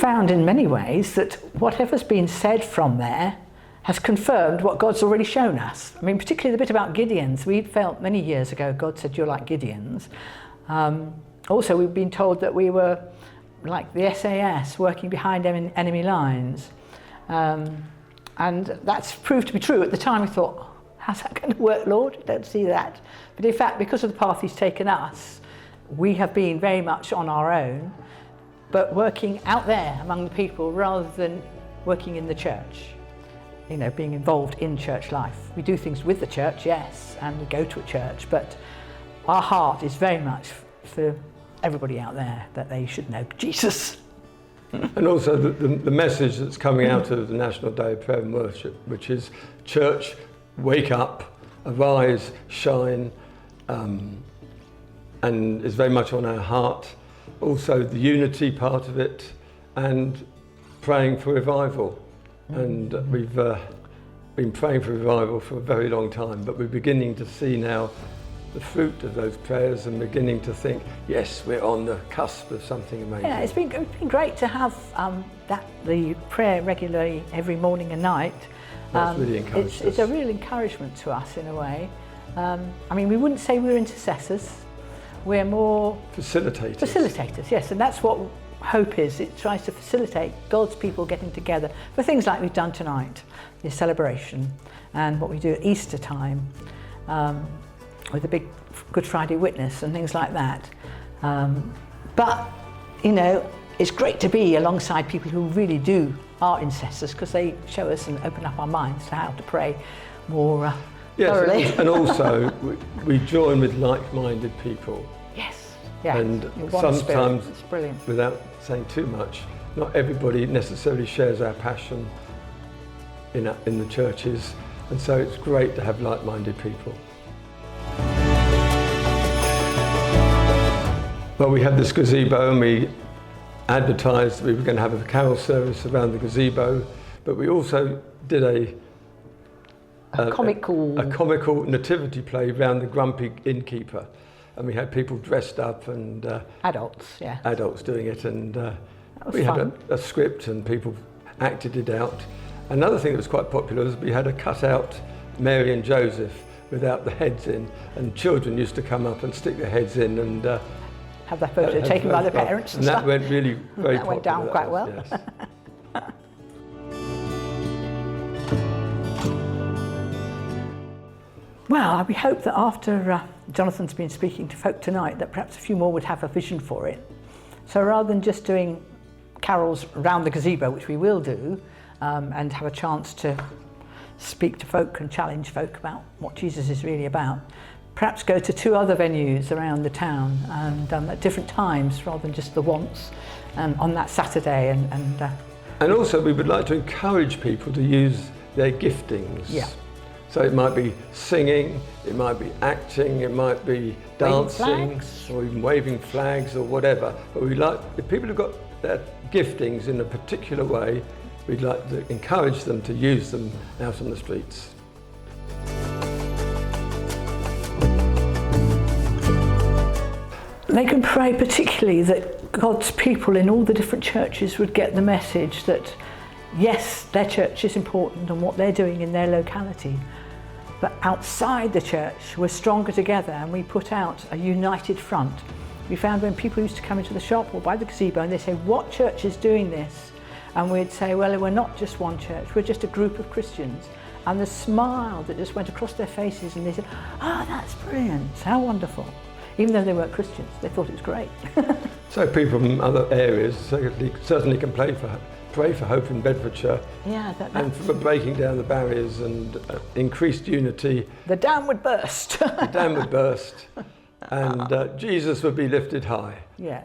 found in many ways that whatever's been said from there has confirmed what God's already shown us. I mean, particularly the bit about Gideons. We felt many years ago God said, you're like Gideons. Also, we've been told that we were like the SAS working behind enemy lines. And that's proved to be true. At the time we thought, how's that going to work, Lord? I don't see that. But in fact, because of the path he's taken us, we have been very much on our own, but working out there among the people rather than working in the church. You know, being involved in church life. We do things with the church, yes, and we go to a church, but our heart is very much for everybody out there, that they should know Jesus. And also the message that's coming out of the National Day of Prayer and Worship, which is church, wake up, arise, shine, and is very much on our heart. Also the unity part of it, and praying for revival. And we've been praying for revival for a very long time, but we're beginning to see now the fruit of those prayers and beginning to think, yes, we're on the cusp of something amazing. Yeah, it's been great to have the prayer regularly every morning and night. That's really encouraged us. It's a real encouragement to us in a way. I mean, we wouldn't say we're intercessors, we're more facilitators. Facilitators, yes, and that's what Hope is. It tries to facilitate God's people getting together for things like we've done tonight, the celebration, and what we do at Easter time. With the big Good Friday witness and things like that. But, you know, it's great to be alongside people who really are intercessors, because they show us and open up our minds to how to pray more thoroughly. And also we join with like-minded people. Yes, yeah. And sometimes, it's brilliant. Without saying too much, not everybody necessarily shares our passion in the churches, and so it's great to have like-minded people. Well, we had this gazebo and we advertised we were going to have a carol service around the gazebo, but we also did a comical nativity play around the grumpy innkeeper, and we had people dressed up and adults doing it, and we had a script and people acted it out. Another thing that was quite popular was we had a cut-out Mary and Joseph without the heads in, and children used to come up and stick their heads in and have their photo taken by their parents and stuff. That went really very that went down quite well. Yes. Well, we hope that after Jonathan's been speaking to folk tonight, that perhaps a few more would have a vision for it. So rather than just doing carols around the gazebo, which we will do, and have a chance to speak to folk and challenge folk about what Jesus is really about, perhaps go to 2 other venues around the town and at different times rather than just the once, on that Saturday. And also we would like to encourage people to use their giftings. Yeah. So it might be singing, it might be acting, it might be dancing, or even waving flags or whatever. But we'd like, if people have got their giftings in a particular way, we'd like to encourage them to use them out on the streets. They can pray particularly that God's people in all the different churches would get the message that, yes, their church is important and what they're doing in their locality, but outside the church, we're stronger together and we put out a united front. We found when people used to come into the shop or by the gazebo and they say, what church is doing this? And we'd say, well, we're not just one church, we're just a group of Christians. And the smile that just went across their faces, and they said, oh, that's brilliant, how wonderful. Even though they weren't Christians, they thought it was great. So people from other areas certainly can pray for Hope in Bedfordshire, and for breaking down the barriers and increased unity. The dam would burst. The dam would burst, and Jesus would be lifted high. Yeah.